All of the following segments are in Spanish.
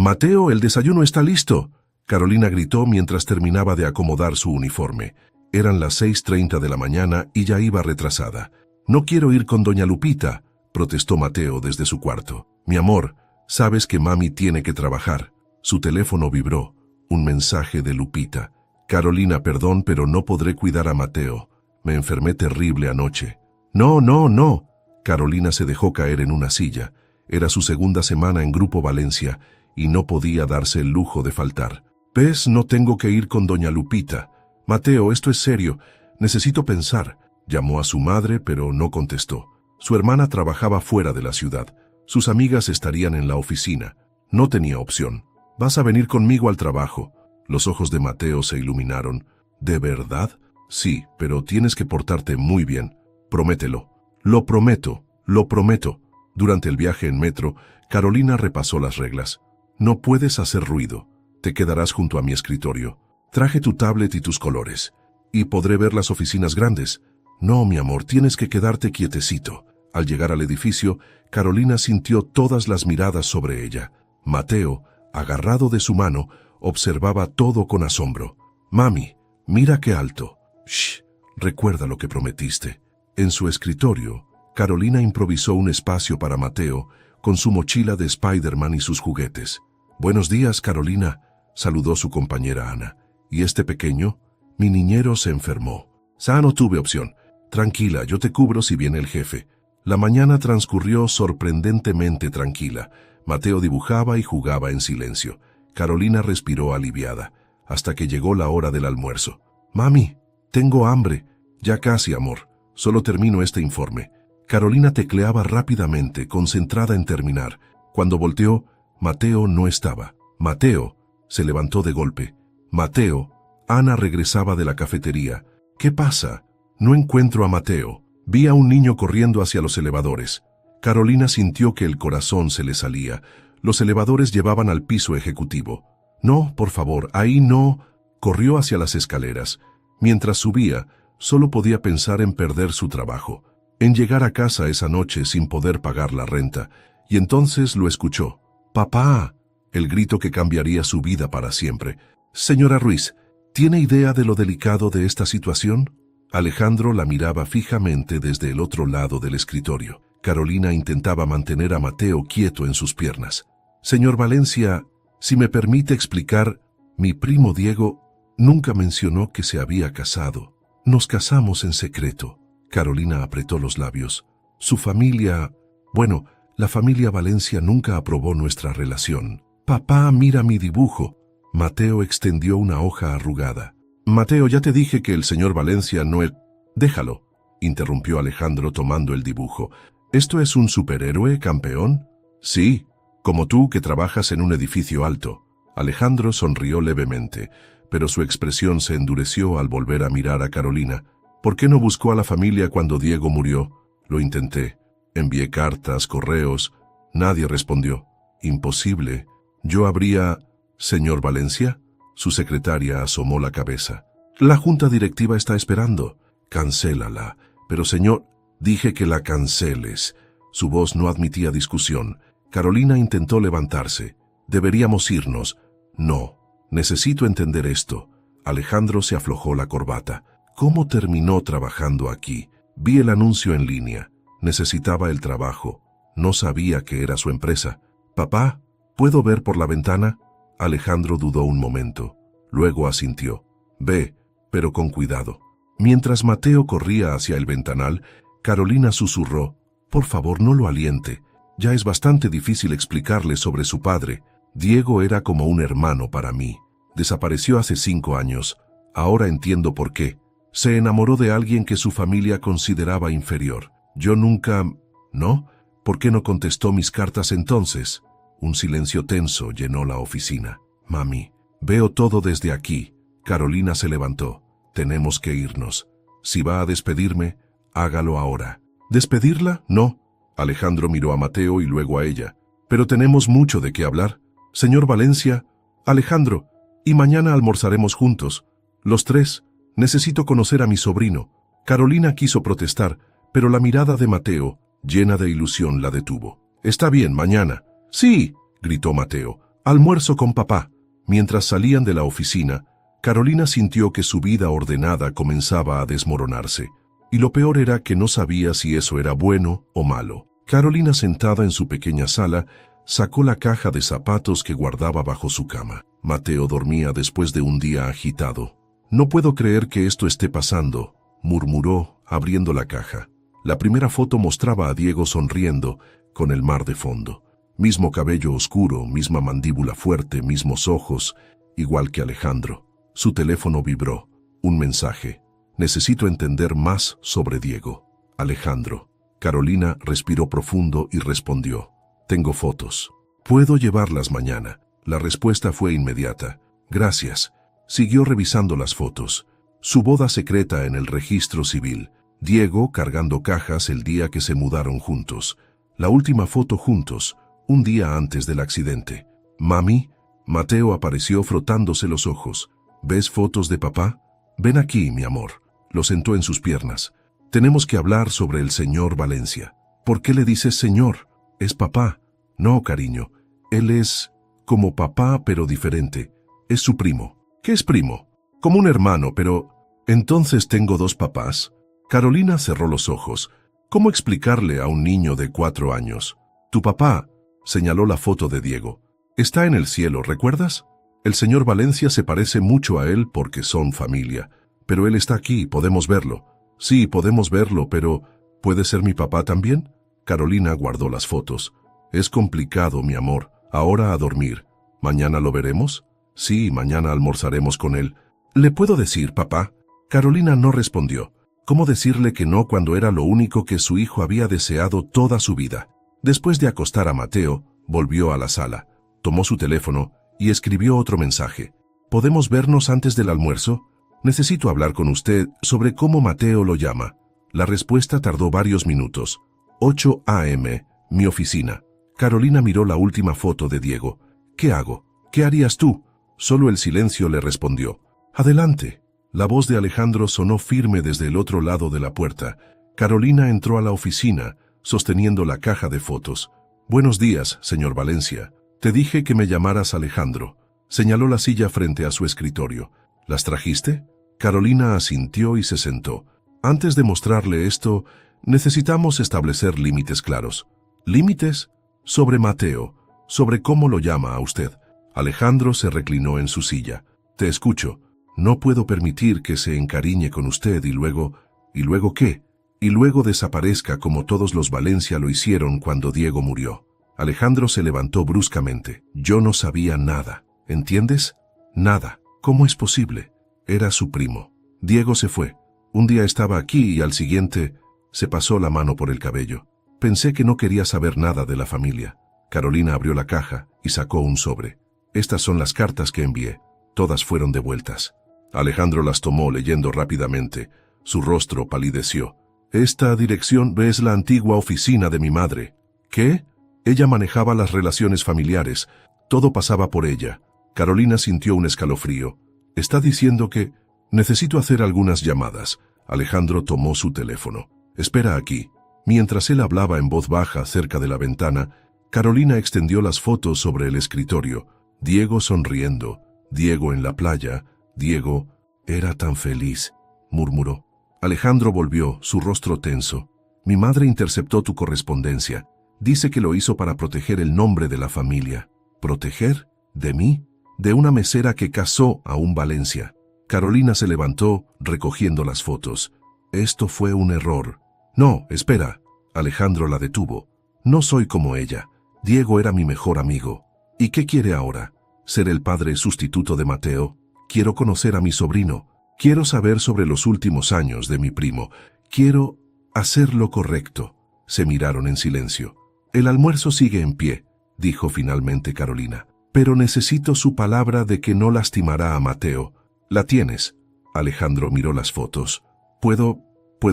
Mateo, el desayuno está listo. Carolina gritó mientras terminaba de acomodar su uniforme. Eran las 6:30 de la mañana y ya iba retrasada. No quiero ir con doña Lupita, protestó Mateo desde su cuarto. Mi amor, sabes que mami tiene que trabajar. Su teléfono vibró. Un mensaje de Lupita. Carolina, perdón, pero no podré cuidar a Mateo. Me enfermé terrible anoche. No, no, no. Carolina se dejó caer en una silla. Era su segunda semana en Grupo Valencia y no podía darse el lujo de faltar. ¿Ves? No tengo que ir con doña Lupita. Mateo, esto es serio. Necesito pensar. Llamó a su madre, pero no contestó. Su hermana trabajaba fuera de la ciudad. Sus amigas estarían en la oficina. No tenía opción. ¿Vas a venir conmigo al trabajo? Los ojos de Mateo se iluminaron. ¿De verdad? Sí, pero tienes que portarte muy bien. Promételo. Lo prometo, lo prometo. Durante el viaje en metro, Carolina repasó las reglas. No puedes hacer ruido. Te quedarás junto a mi escritorio. Traje tu tablet y tus colores. ¿Y podré ver las oficinas grandes? No, mi amor, tienes que quedarte quietecito. Al llegar al edificio, Carolina sintió todas las miradas sobre ella. Mateo, agarrado de su mano, observaba todo con asombro. Mami, mira qué alto. Shh, recuerda lo que prometiste. En su escritorio, Carolina improvisó un espacio para Mateo, con su mochila de Spider-Man y sus juguetes. Buenos días, Carolina, saludó su compañera Ana. ¿Y este pequeño? Mi niñero se enfermó. No tuve opción. Tranquila, yo te cubro si viene el jefe. La mañana transcurrió sorprendentemente tranquila. Mateo dibujaba y jugaba en silencio. Carolina respiró aliviada, hasta que llegó la hora del almuerzo. Mami, tengo hambre. Ya casi, amor. Solo termino este informe. Carolina tecleaba rápidamente, concentrada en terminar. Cuando volteó, Mateo no estaba. Mateo se levantó de golpe. Mateo, Ana regresaba de la cafetería. ¿Qué pasa? No encuentro a Mateo. Vi a un niño corriendo hacia los elevadores. Carolina sintió que el corazón se le salía. Los elevadores llevaban al piso ejecutivo. No, por favor, ahí no. Corrió hacia las escaleras. Mientras subía, solo podía pensar en perder su trabajo, en llegar a casa esa noche sin poder pagar la renta, y entonces lo escuchó. ¡Papá! El grito que cambiaría su vida para siempre. Señora Ruiz, ¿tiene idea de lo delicado de esta situación? Alejandro la miraba fijamente desde el otro lado del escritorio. Carolina intentaba mantener a Mateo quieto en sus piernas. Señor Valencia, si me permite explicar, mi primo Diego nunca mencionó que se había casado. Nos casamos en secreto. Carolina apretó los labios. Su familia... Bueno, la familia Valencia nunca aprobó nuestra relación. Papá, mira mi dibujo. Mateo extendió una hoja arrugada. Mateo, ya te dije que el señor Valencia no es... Déjalo, interrumpió Alejandro tomando el dibujo. ¿Esto es un superhéroe, campeón? Sí, como tú que trabajas en un edificio alto. Alejandro sonrió levemente, pero su expresión se endureció al volver a mirar a Carolina. ¿Por qué no buscó a la familia cuando Diego murió? Lo intenté. Envié cartas, correos. Nadie respondió. Imposible. Yo habría... ¿Señor Valencia? Su secretaria asomó la cabeza. La junta directiva está esperando. Cancélala. Pero señor, dije que la canceles. Su voz no admitía discusión. Carolina intentó levantarse. Deberíamos irnos. No. Necesito entender esto. Alejandro se aflojó la corbata. ¿Cómo terminó trabajando aquí? Vi el anuncio en línea. Necesitaba el trabajo. No sabía que era su empresa. Papá, ¿puedo ver por la ventana? Alejandro dudó un momento. Luego asintió. Ve, pero con cuidado. Mientras Mateo corría hacia el ventanal, Carolina susurró. Por favor, no lo aliente. Ya es bastante difícil explicarle sobre su padre. Diego era como un hermano para mí. Desapareció hace 5 años. Ahora entiendo por qué. Se enamoró de alguien que su familia consideraba inferior. Yo nunca... ¿No? ¿Por qué no contestó mis cartas entonces? Un silencio tenso llenó la oficina. Mami, veo todo desde aquí. Carolina se levantó. Tenemos que irnos. Si va a despedirme, hágalo ahora. ¿Despedirla? No. Alejandro miró a Mateo y luego a ella. Pero tenemos mucho de qué hablar. Señor Valencia, Alejandro, y mañana almorzaremos juntos. Los 3. Necesito conocer a mi sobrino. Carolina quiso protestar, pero la mirada de Mateo, llena de ilusión, la detuvo. Está bien, mañana. Sí, gritó Mateo. Almuerzo con papá. Mientras salían de la oficina, Carolina sintió que su vida ordenada comenzaba a desmoronarse. Y lo peor era que no sabía si eso era bueno o malo. Carolina, sentada en su pequeña sala, sacó la caja de zapatos que guardaba bajo su cama. Mateo dormía después de un día agitado. «No puedo creer que esto esté pasando», murmuró, abriendo la caja. La primera foto mostraba a Diego sonriendo, con el mar de fondo. Mismo cabello oscuro, misma mandíbula fuerte, mismos ojos, igual que Alejandro. Su teléfono vibró. Un mensaje. «Necesito entender más sobre Diego. Alejandro». Carolina respiró profundo y respondió. «Tengo fotos. Puedo llevarlas mañana». La respuesta fue inmediata. «Gracias». Siguió revisando las fotos. Su boda secreta en el registro civil. Diego cargando cajas el día que se mudaron juntos. La última foto juntos, un día antes del accidente. «Mami». Mateo apareció frotándose los ojos. «¿Ves fotos de papá? Ven aquí, mi amor». Lo sentó en sus piernas. «Tenemos que hablar sobre el señor Valencia». «¿Por qué le dices señor? Es papá». «No, cariño. Él es como papá, pero diferente. Es su primo». «¿Qué es primo?» «Como un hermano, pero...» «¿Entonces tengo dos papás?» Carolina cerró los ojos. ¿Cómo explicarle a un niño de 4 años? «Tu papá», señaló la foto de Diego, «está en el cielo, ¿recuerdas? El señor Valencia se parece mucho a él porque son familia. Pero él está aquí, podemos verlo». «Sí, podemos verlo, pero... ¿puede ser mi papá también?» Carolina guardó las fotos. «Es complicado, mi amor. Ahora a dormir. ¿Mañana lo veremos?» «Sí, mañana almorzaremos con él». «¿Le puedo decir, papá?» Carolina no respondió. ¿Cómo decirle que no cuando era lo único que su hijo había deseado toda su vida? Después de acostar a Mateo, volvió a la sala, tomó su teléfono y escribió otro mensaje. «¿Podemos vernos antes del almuerzo? Necesito hablar con usted sobre cómo Mateo lo llama». La respuesta tardó varios minutos. 8 a.m., mi oficina. Carolina miró la última foto de Diego. «¿Qué hago? ¿Qué harías tú?» Solo el silencio le respondió. «Adelante». La voz de Alejandro sonó firme desde el otro lado de la puerta. Carolina entró a la oficina, sosteniendo la caja de fotos. «Buenos días, señor Valencia. Te dije que me llamaras Alejandro». Señaló la silla frente a su escritorio. «¿Las trajiste?» Carolina asintió y se sentó. «Antes de mostrarle esto, necesitamos establecer límites claros». «¿Límites?» «Sobre Mateo, sobre cómo lo llama a usted». Alejandro se reclinó en su silla. «Te escucho. No puedo permitir que se encariñe con usted y luego... ¿Y luego qué? Y luego desaparezca como todos los Valencia lo hicieron cuando Diego murió». Alejandro se levantó bruscamente. «Yo no sabía nada. ¿Entiendes? Nada. ¿Cómo es posible? Era su primo. Diego se fue. Un día estaba aquí y al siguiente se pasó la mano por el cabello. Pensé que no quería saber nada de la familia». Carolina abrió la caja y sacó un sobre. «Estas son las cartas que envié. Todas fueron devueltas». Alejandro las tomó leyendo rápidamente. Su rostro palideció. «Esta dirección es la antigua oficina de mi madre». «¿Qué?» Ella manejaba las relaciones familiares. Todo pasaba por ella. Carolina sintió un escalofrío. «Está diciendo que... necesito hacer algunas llamadas». Alejandro tomó su teléfono. «Espera aquí». Mientras él hablaba en voz baja cerca de la ventana, Carolina extendió las fotos sobre el escritorio. Diego sonriendo, Diego en la playa, Diego era tan feliz, murmuró. Alejandro volvió, su rostro tenso. «Mi madre interceptó tu correspondencia. Dice que lo hizo para proteger el nombre de la familia». «¿Proteger? ¿De mí?» «De una mesera que casó a un Valencia». Carolina se levantó, recogiendo las fotos. «Esto fue un error». «No, espera». Alejandro la detuvo. «No soy como ella. Diego era mi mejor amigo. ¿Y qué quiere ahora? ¿Ser el padre sustituto de Mateo? Quiero conocer a mi sobrino. Quiero saber sobre los últimos años de mi primo. Quiero hacer lo correcto». Se miraron en silencio. «El almuerzo sigue en pie», dijo finalmente Carolina. «Pero necesito su palabra de que no lastimará a Mateo». «¿La tienes?» Alejandro miró las fotos. ¿Puedo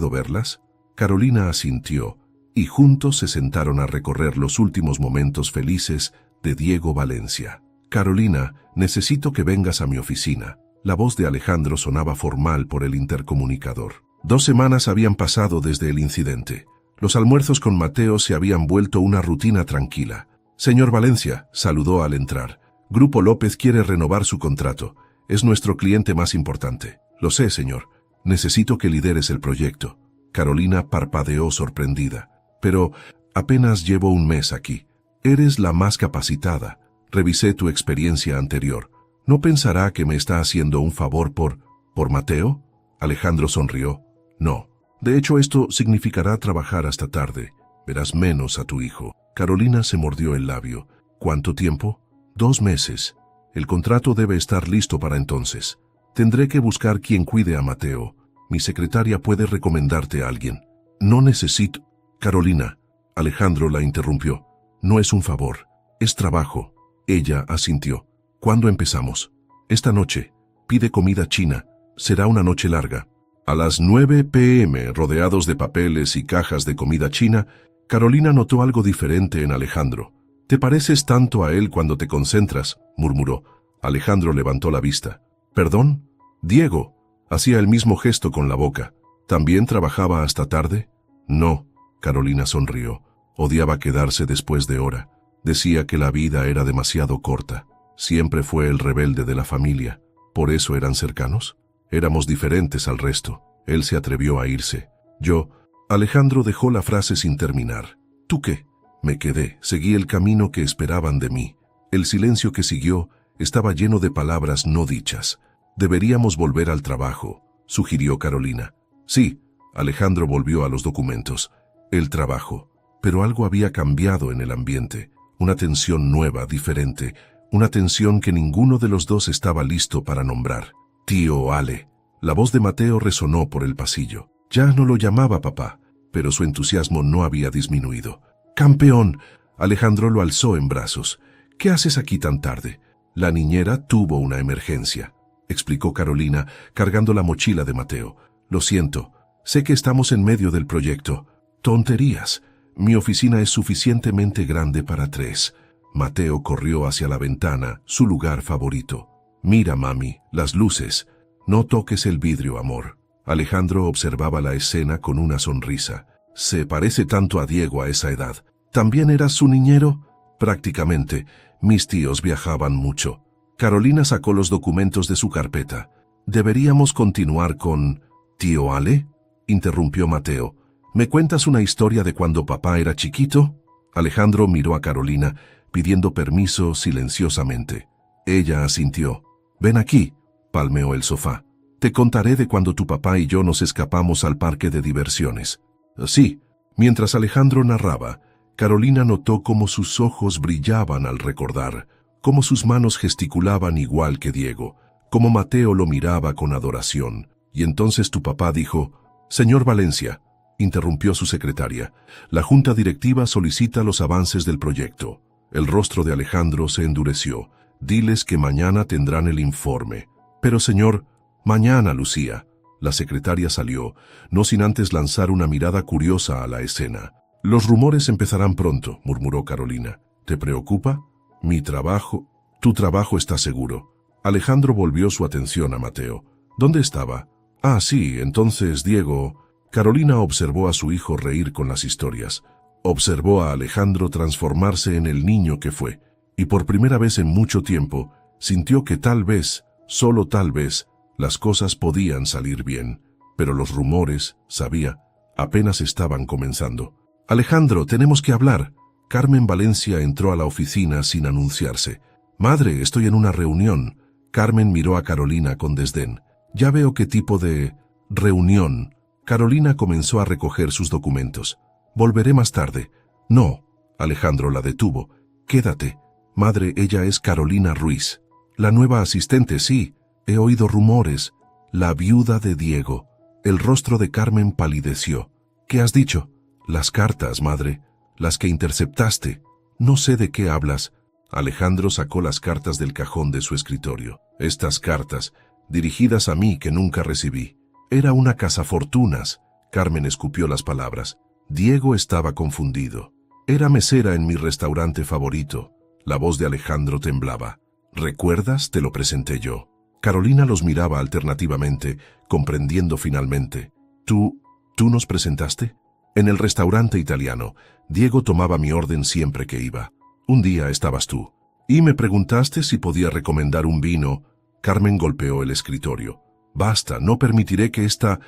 verlas?» Carolina asintió, y juntos se sentaron a recorrer los últimos momentos felices de Diego Valencia. «Carolina, necesito que vengas a mi oficina». La voz de Alejandro sonaba formal por el intercomunicador. 2 semanas habían pasado desde el incidente. Los almuerzos con Mateo se habían vuelto una rutina tranquila. «Señor Valencia», saludó al entrar. Grupo López quiere renovar su contrato. Es nuestro cliente más importante. Lo sé, señor. Necesito que lideres el proyecto. Carolina parpadeó sorprendida. Pero apenas llevo un mes aquí. Eres la más capacitada. Revisé tu experiencia anterior. ¿No pensará que me está haciendo un favor por Mateo? Alejandro sonrió. No. De hecho, esto significará trabajar hasta tarde. Verás menos a tu hijo. Carolina se mordió el labio. ¿Cuánto tiempo? 2 meses. El contrato debe estar listo para entonces. Tendré que buscar quien cuide a Mateo. Mi secretaria puede recomendarte a alguien. No necesito... Carolina. Alejandro la interrumpió. No es un favor. Es trabajo. Ella asintió. ¿Cuándo empezamos? Esta noche. Pide comida china. Será una noche larga. A las 9 p.m., rodeados de papeles y cajas de comida china, Carolina notó algo diferente en Alejandro. «Te pareces tanto a él cuando te concentras», murmuró. Alejandro levantó la vista. «¿Perdón?» «Diego». Hacía el mismo gesto con la boca. ¿También trabajaba hasta tarde? No. Carolina sonrió. Odiaba quedarse después de hora. Decía que la vida era demasiado corta. Siempre fue el rebelde de la familia. ¿Por eso eran cercanos? Éramos diferentes al resto. Él se atrevió a irse. Yo... Alejandro dejó la frase sin terminar. ¿Tú qué? Me quedé, seguí el camino que esperaban de mí. El silencio que siguió estaba lleno de palabras no dichas. Deberíamos volver al trabajo, sugirió Carolina. Sí, Alejandro volvió a los documentos. El trabajo. Pero algo había cambiado en el ambiente. Una tensión nueva, diferente. Una tensión que ninguno de los dos estaba listo para nombrar. Tío Ale. La voz de Mateo resonó por el pasillo. Ya no lo llamaba papá, pero su entusiasmo no había disminuido. ¡Campeón! Alejandro lo alzó en brazos. ¿Qué haces aquí tan tarde? La niñera tuvo una emergencia, explicó Carolina, cargando la mochila de Mateo. Lo siento, sé que estamos en medio del proyecto. Tonterías. Mi oficina es suficientemente grande para 3. Mateo corrió hacia la ventana, su lugar favorito. Mira, mami, las luces. No toques el vidrio, amor. Alejandro observaba la escena con una sonrisa. Se parece tanto a Diego a esa edad. ¿También eras su niñero? Prácticamente. Mis tíos viajaban mucho. Carolina sacó los documentos de su carpeta. ¿Deberíamos continuar con... ¿Tío Ale? Interrumpió Mateo. ¿Me cuentas una historia de cuando papá era chiquito? Alejandro miró a Carolina, pidiendo permiso silenciosamente. Ella asintió. Ven aquí, palmeó el sofá. Te contaré de cuando tu papá y yo nos escapamos al parque de diversiones. Sí, mientras Alejandro narraba, Carolina notó cómo sus ojos brillaban al recordar, cómo sus manos gesticulaban igual que Diego, cómo Mateo lo miraba con adoración. Y entonces tu papá dijo, «Señor Valencia», interrumpió su secretaria, «la junta directiva solicita los avances del proyecto». El rostro de Alejandro se endureció. «Diles que mañana tendrán el informe». «Pero señor...» «Mañana, Lucía». La secretaria salió, no sin antes lanzar una mirada curiosa a la escena. «Los rumores empezarán pronto», murmuró Carolina. «¿Te preocupa?» «Mi trabajo...» «Tu trabajo está seguro». Alejandro volvió su atención a Mateo. ¿Dónde estaba? «Ah, sí, entonces, Diego...» Carolina observó a su hijo reír con las historias. Observó a Alejandro transformarse en el niño que fue, y por primera vez en mucho tiempo, sintió que tal vez, solo tal vez, las cosas podían salir bien. Pero los rumores, sabía, apenas estaban comenzando. «Alejandro, tenemos que hablar». Carmen Valencia entró a la oficina sin anunciarse. «Madre, estoy en una reunión». Carmen miró a Carolina con desdén. «Ya veo qué tipo de... reunión». Carolina comenzó a recoger sus documentos. «Volveré más tarde». «No». Alejandro la detuvo. «Quédate. Madre, ella es Carolina Ruiz. La nueva asistente, sí. He oído rumores. La viuda de Diego». El rostro de Carmen palideció. «¿Qué has dicho?» «Las cartas, madre. Las que interceptaste». «No sé de qué hablas». Alejandro sacó las cartas del cajón de su escritorio. «Estas cartas, dirigidas a mí que nunca recibí». «Era una cazafortunas». Carmen escupió las palabras. Diego estaba confundido. «Era mesera en mi restaurante favorito». La voz de Alejandro temblaba. «¿Recuerdas? Te lo presenté yo». Carolina los miraba alternativamente, comprendiendo finalmente. ¿Tú nos presentaste?» «En el restaurante italiano. Diego tomaba mi orden siempre que iba. Un día estabas tú. Y me preguntaste si podía recomendar un vino. Carmen golpeó el escritorio. Basta, no permitiré que esta...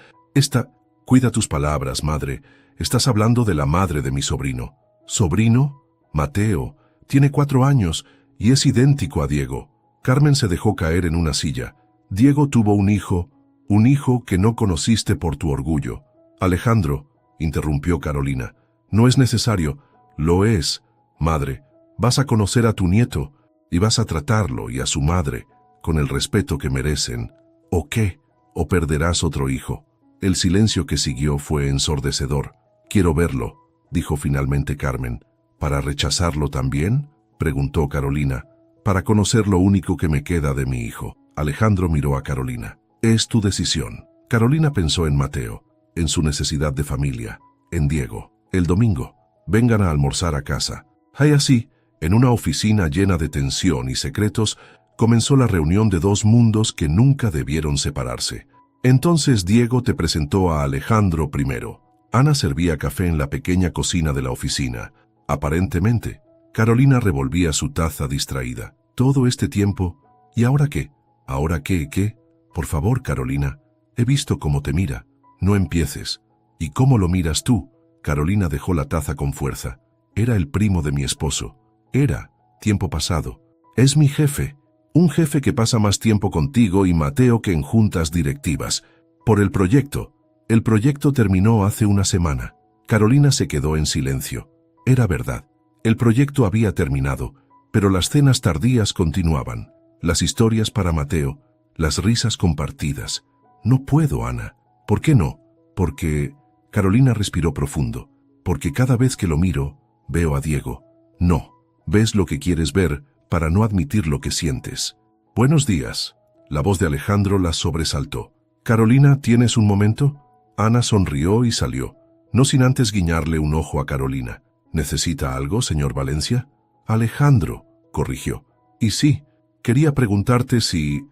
Cuida tus palabras, madre. Estás hablando de la madre de mi sobrino. ¿Sobrino? Mateo. Tiene 4 años y es idéntico a Diego. Carmen se dejó caer en una silla. Diego tuvo un hijo que no conociste por tu orgullo. Alejandro, interrumpió Carolina. No es necesario. Lo es, madre. Vas a conocer a tu nieto y vas a tratarlo y a su madre con el respeto que merecen. ¿O qué? ¿O perderás otro hijo? El silencio que siguió fue ensordecedor. Quiero verlo, dijo finalmente Carmen. ¿Para rechazarlo también?, preguntó Carolina. Para conocer lo único que me queda de mi hijo. Alejandro miró a Carolina. Es tu decisión. Carolina pensó en Mateo, en su necesidad de familia, en Diego. El domingo, vengan a almorzar a casa. Y así, en una oficina llena de tensión y secretos, comenzó la reunión de 2 mundos que nunca debieron separarse. Entonces Diego te presentó a Alejandro primero. Ana servía café en la pequeña cocina de la oficina. Aparentemente, Carolina revolvía su taza distraída. Todo este tiempo, ¿y ahora qué? ¿Ahora qué? ¿Qué? Por favor, Carolina, he visto cómo te mira. No empieces. ¿Y cómo lo miras tú? Carolina dejó la taza con fuerza. Era el primo de mi esposo. Era, tiempo pasado. Es mi jefe. Un jefe que pasa más tiempo contigo y Mateo que en juntas directivas. Por el proyecto. El proyecto terminó hace una semana. Carolina se quedó en silencio. Era verdad. El proyecto había terminado, pero las cenas tardías continuaban. Las historias para Mateo, las risas compartidas. No puedo, Ana. ¿Por qué no? Porque... Carolina respiró profundo. Porque cada vez que lo miro, veo a Diego. No. Ves lo que quieres ver para no admitir lo que sientes. Buenos días. La voz de Alejandro la sobresaltó. Carolina, ¿tienes un momento? Ana sonrió y salió, no sin antes guiñarle un ojo a Carolina. ¿Necesita algo, señor Valencia? Alejandro, corrigió. Y sí, quería preguntarte si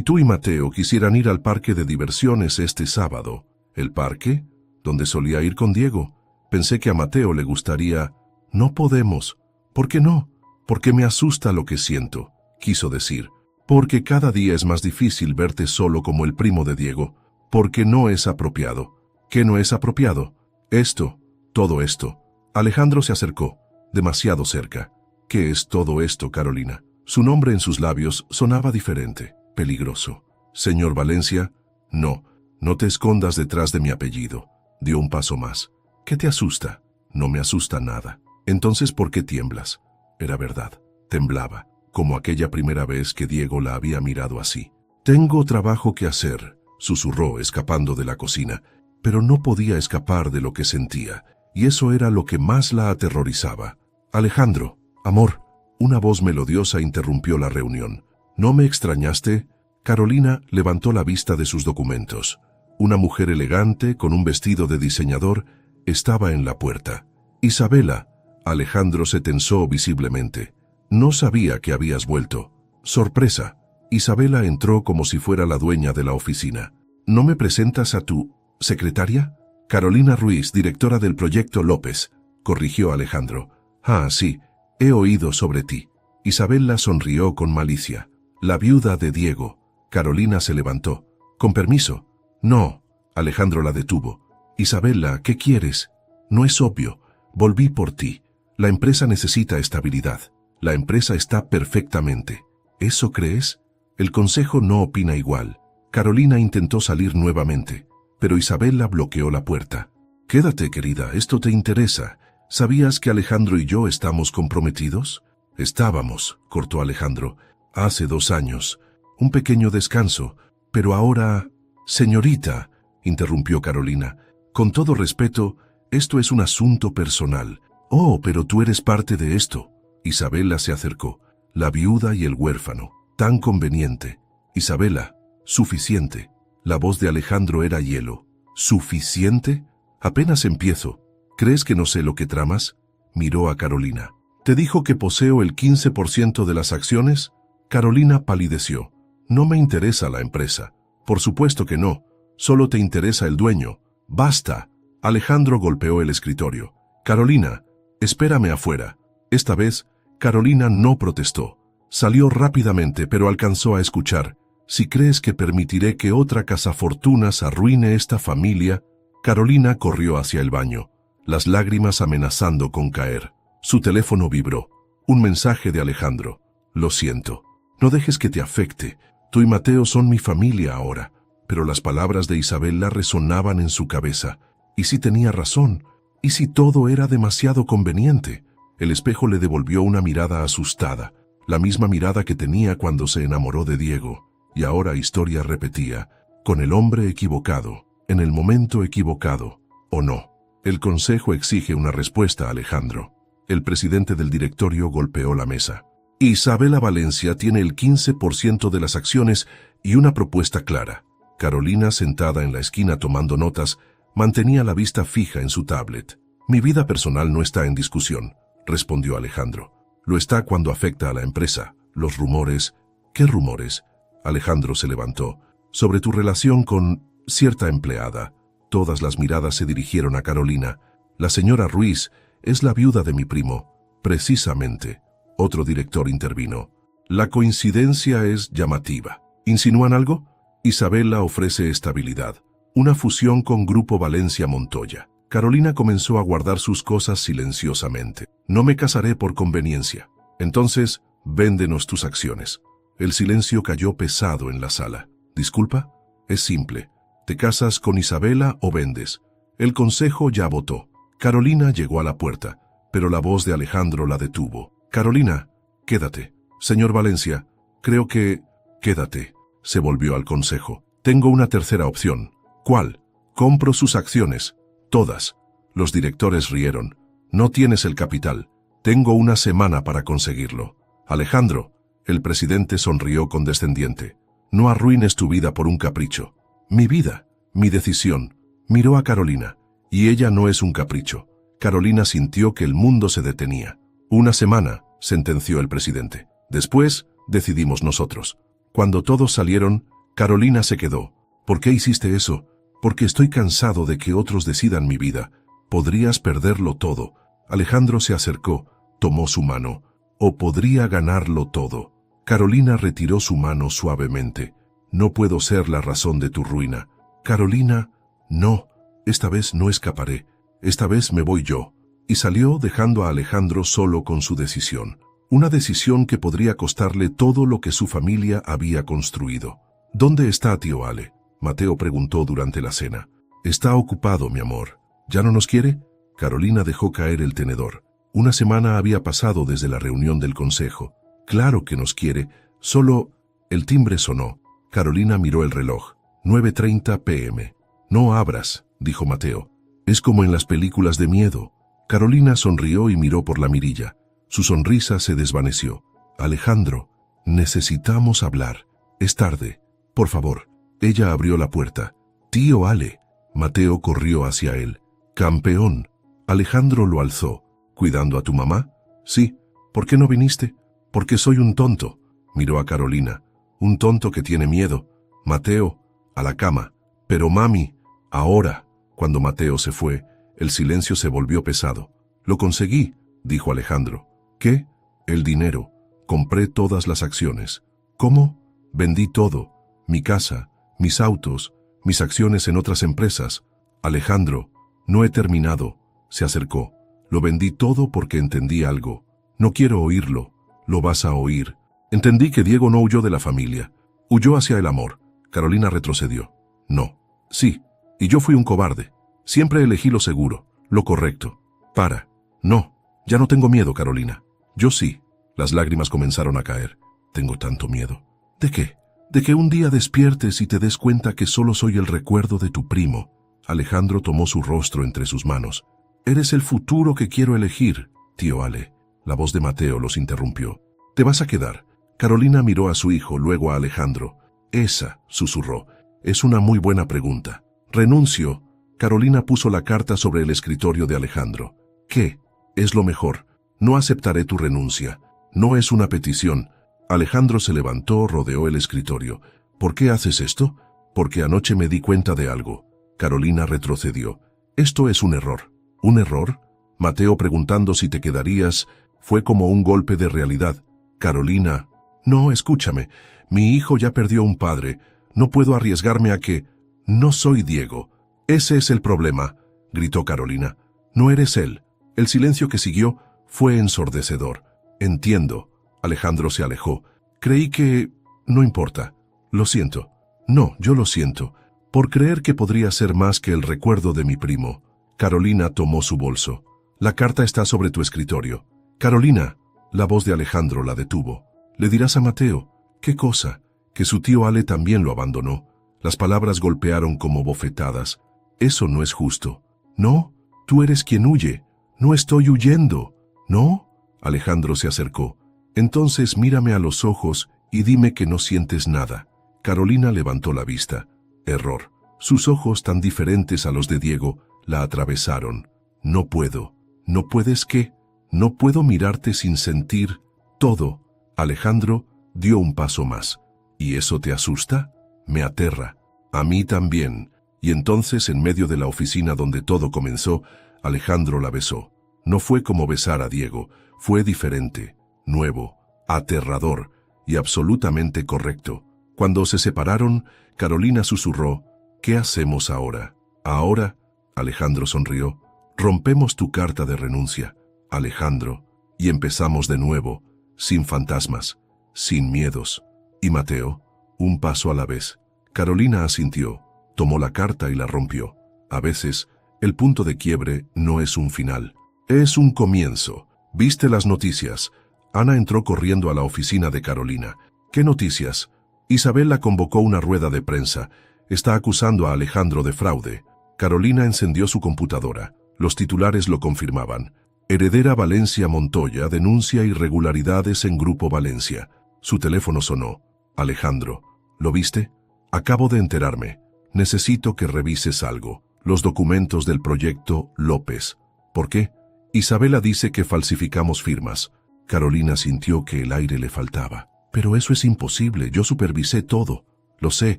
tú y Mateo quisieran ir al parque de diversiones este sábado. ¿El parque? Donde solía ir con Diego. Pensé que a Mateo le gustaría... No podemos. ¿Por qué no? Porque me asusta lo que siento, quiso decir. Porque cada día es más difícil verte solo como el primo de Diego. Porque no es apropiado. ¿Qué no es apropiado? Esto, todo esto. Alejandro se acercó, demasiado cerca. ¿Qué es todo esto, Carolina? Su nombre en sus labios sonaba diferente, peligroso. Señor Valencia, no te escondas detrás de mi apellido. Dio un paso más. ¿Qué te asusta? No me asusta nada. Entonces, ¿por qué tiemblas? Era verdad, temblaba, como aquella primera vez que Diego la había mirado así. Tengo trabajo que hacer, susurró escapando de la cocina, pero no podía escapar de lo que sentía, y eso era lo que más la aterrorizaba. Alejandro, amor, una voz melodiosa interrumpió la reunión. ¿No me extrañaste? Carolina levantó la vista de sus documentos. Una mujer elegante, con un vestido de diseñador, estaba en la puerta. Isabela. Alejandro se tensó visiblemente. No sabía que habías vuelto. Sorpresa. Isabela entró como si fuera la dueña de la oficina. ¿No me presentas a tu secretaria? Carolina Ruiz, directora del proyecto López, corrigió Alejandro. Ah, sí, he oído sobre ti. Isabela sonrió con malicia. La viuda de Diego. Carolina se levantó. Con permiso. No. Alejandro la detuvo. Isabela, ¿qué quieres? No es obvio. Volví por ti. La empresa necesita estabilidad. La empresa está perfectamente. ¿Eso crees? El consejo no opina igual. Carolina intentó salir nuevamente, pero Isabela bloqueó la puerta. Quédate, querida, esto te interesa. ¿Sabías que Alejandro y yo estamos comprometidos? Estábamos, cortó Alejandro, hace 2 años. Un pequeño descanso, pero ahora... Señorita, interrumpió Carolina, con todo respeto, esto es un asunto personal. Oh, pero tú eres parte de esto. Isabela se acercó. La viuda y el huérfano. Tan conveniente. Isabela, suficiente. La voz de Alejandro era hielo. ¿Suficiente? Apenas empiezo. ¿Crees que no sé lo que tramas? Miró a Carolina. ¿Te dijo que poseo el 15% de las acciones? Carolina palideció. No me interesa la empresa. Por supuesto que no. Solo te interesa el dueño. Basta. Alejandro golpeó el escritorio. Carolina, espérame afuera. Esta vez, Carolina no protestó. Salió rápidamente, pero alcanzó a escuchar. Si crees que permitiré que otra cazafortunas arruine esta familia. Carolina corrió hacia el baño, las lágrimas amenazando con caer. Su teléfono vibró. Un mensaje de Alejandro. Lo siento. No dejes que te afecte. Tú y Mateo son mi familia ahora. Pero las palabras de Isabela resonaban en su cabeza. ¿Y si tenía razón? ¿Y si todo era demasiado conveniente? El espejo le devolvió una mirada asustada, la misma mirada que tenía cuando se enamoró de Diego. Y ahora historia repetía, con el hombre equivocado, en el momento equivocado, ¿o no? El consejo exige una respuesta, Alejandro. El presidente del directorio golpeó la mesa. Isabela Valencia tiene el 15% de las acciones y una propuesta clara. Carolina, sentada en la esquina tomando notas, mantenía la vista fija en su tablet. Mi vida personal no está en discusión, respondió Alejandro. Lo está cuando afecta a la empresa. Los rumores... ¿Qué rumores? Alejandro se levantó. Sobre tu relación con cierta empleada. Todas las miradas se dirigieron a Carolina. La señora Ruiz es la viuda de mi primo. Precisamente. Otro director intervino. La coincidencia es llamativa. ¿Insinúan algo? Isabela ofrece estabilidad. Una fusión con Grupo Valencia Montoya. Carolina comenzó a guardar sus cosas silenciosamente. No me casaré por conveniencia. Entonces, véndenos tus acciones. El silencio cayó pesado en la sala. ¿Disculpa? Es simple. ¿Te casas con Isabela o vendes? El consejo ya votó. Carolina llegó a la puerta, pero la voz de Alejandro la detuvo. Carolina, quédate. Señor Valencia, creo que... Quédate. Se volvió al consejo. Tengo una tercera opción. ¿Cuál? Compro sus acciones. Todas. Los directores rieron. No tienes el capital. Tengo una semana para conseguirlo. Alejandro, el presidente sonrió condescendiente. No arruines tu vida por un capricho. Mi vida, mi decisión. Miró a Carolina. Y ella no es un capricho. Carolina sintió que el mundo se detenía. Una semana, sentenció el presidente. Después, decidimos nosotros. Cuando todos salieron, Carolina se quedó. ¿Por qué hiciste eso? Porque estoy cansado de que otros decidan mi vida. Podrías perderlo todo. Alejandro se acercó, tomó su mano. O podría ganarlo todo. Carolina retiró su mano suavemente. No puedo ser la razón de tu ruina. Carolina, no. Esta vez no escaparé. Esta vez me voy yo. Y salió dejando a Alejandro solo con su decisión. Una decisión que podría costarle todo lo que su familia había construido. ¿Dónde está tío Ale? Mateo preguntó durante la cena. Está ocupado, mi amor. ¿Ya no nos quiere? Carolina dejó caer el tenedor. Una semana había pasado desde la reunión del consejo. Claro que nos quiere, solo... El timbre sonó. Carolina miró el reloj. 9:30 p.m. No abras, dijo Mateo. Es como en las películas de miedo. Carolina sonrió y miró por la mirilla. Su sonrisa se desvaneció. Alejandro, necesitamos hablar. Es tarde. Por favor. Ella abrió la puerta. Tío Ale. Mateo corrió hacia él. Campeón. Alejandro lo alzó. ¿Cuidando a tu mamá? Sí. ¿Por qué no viniste? Porque soy un tonto. Miró a Carolina. Un tonto que tiene miedo. Mateo, a la cama. Pero mami, ahora. Cuando Mateo se fue, el silencio se volvió pesado. Lo conseguí, dijo Alejandro. ¿Qué? El dinero. Compré todas las acciones. ¿Cómo? Vendí todo. Mi casa, mis autos, mis acciones en otras empresas. Alejandro, no he terminado. Se acercó. Lo vendí todo porque entendí algo. No quiero oírlo. Lo vas a oír. Entendí que Diego no huyó de la familia. Huyó hacia el amor. Carolina retrocedió. No. Sí. Y yo fui un cobarde. Siempre elegí lo seguro, lo correcto. Para. No. Ya no tengo miedo, Carolina. Yo sí. Las lágrimas comenzaron a caer. Tengo tanto miedo. ¿De qué? De que un día despiertes y te des cuenta que solo soy el recuerdo de tu primo. Alejandro tomó su rostro entre sus manos. Eres el futuro que quiero elegir, tío Ale. La voz de Mateo los interrumpió. ¿Te vas a quedar? Carolina miró a su hijo, luego a Alejandro. Esa, susurró, es una muy buena pregunta. Renuncio. Carolina puso la carta sobre el escritorio de Alejandro. ¿Qué? Es lo mejor. No aceptaré tu renuncia. No es una petición. Alejandro se levantó, rodeó el escritorio. ¿Por qué haces esto? Porque anoche me di cuenta de algo. Carolina retrocedió. Esto es un error. ¿Un error? Mateo preguntando si te quedarías fue como un golpe de realidad. Carolina, No, escúchame. Mi hijo ya perdió un padre. No puedo arriesgarme a que... No soy Diego. Ese es el problema, gritó Carolina. No eres él. El silencio que siguió fue ensordecedor. Entiendo. Alejandro se alejó. Creí que... No importa. Lo siento. No, yo lo siento. Por creer que podría ser más que el recuerdo de mi primo. Carolina tomó su bolso. La carta está sobre tu escritorio. Carolina. La voz de Alejandro la detuvo. Le dirás a Mateo. ¿Qué cosa? Que su tío Ale también lo abandonó. Las palabras golpearon como bofetadas. Eso no es justo. No, tú eres quien huye. No estoy huyendo. ¿No? Alejandro se acercó. Entonces mírame a los ojos y dime que no sientes nada. Carolina levantó la vista. Error. Sus ojos, tan diferentes a los de Diego, la atravesaron. No puedo. ¿No puedes qué? No puedo mirarte sin sentir todo. Alejandro dio un paso más. ¿Y eso te asusta? Me aterra. A mí también. Y entonces, en medio de la oficina donde todo comenzó, Alejandro la besó. No fue como besar a Diego, fue diferente, nuevo, aterrador y absolutamente correcto. Cuando se separaron, Carolina susurró, ¿qué hacemos ahora? Ahora, Alejandro sonrió, rompemos tu carta de renuncia, Alejandro, y empezamos de nuevo, sin fantasmas, sin miedos. Y Mateo, un paso a la vez. Carolina asintió, tomó la carta y la rompió. A veces, el punto de quiebre no es un final, es un comienzo. ¿Viste las noticias? Ana entró corriendo a la oficina de Carolina. ¿Qué noticias? Isabel la convocó a una rueda de prensa. Está acusando a Alejandro de fraude. Carolina encendió su computadora. Los titulares lo confirmaban. Heredera Valencia Montoya denuncia irregularidades en Grupo Valencia. Su teléfono sonó. Alejandro, ¿lo viste? Acabo de enterarme. Necesito que revises algo. Los documentos del proyecto López. ¿Por qué? Isabela dice que falsificamos firmas. Carolina sintió que el aire le faltaba. Pero eso es imposible, yo supervisé todo. Lo sé,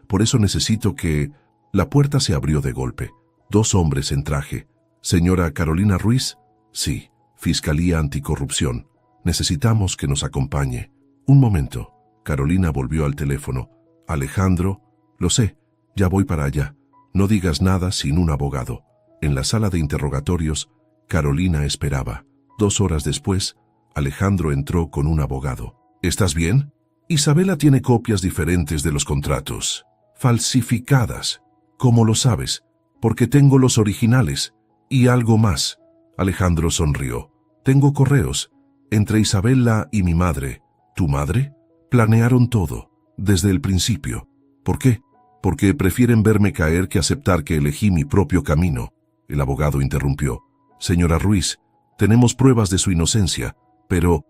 por eso necesito que... La puerta se abrió de golpe. 2 hombres en traje. ¿Señora Carolina Ruiz? Sí, Fiscalía Anticorrupción. Necesitamos que nos acompañe. Un momento. Carolina volvió al teléfono. Alejandro, lo sé, ya voy para allá. No digas nada sin un abogado. En la sala de interrogatorios, Carolina esperaba. 2 horas después, Alejandro entró con un abogado. ¿Estás bien? Isabela tiene copias diferentes de los contratos. Falsificadas. ¿Cómo lo sabes? Porque tengo los originales. Y algo más. Alejandro sonrió. Tengo correos. Entre Isabela y mi madre. ¿Tu madre? Planearon todo. Desde el principio. ¿Por qué? Porque prefieren verme caer que aceptar que elegí mi propio camino. El abogado interrumpió. Señora Ruiz, tenemos pruebas de su inocencia, pero...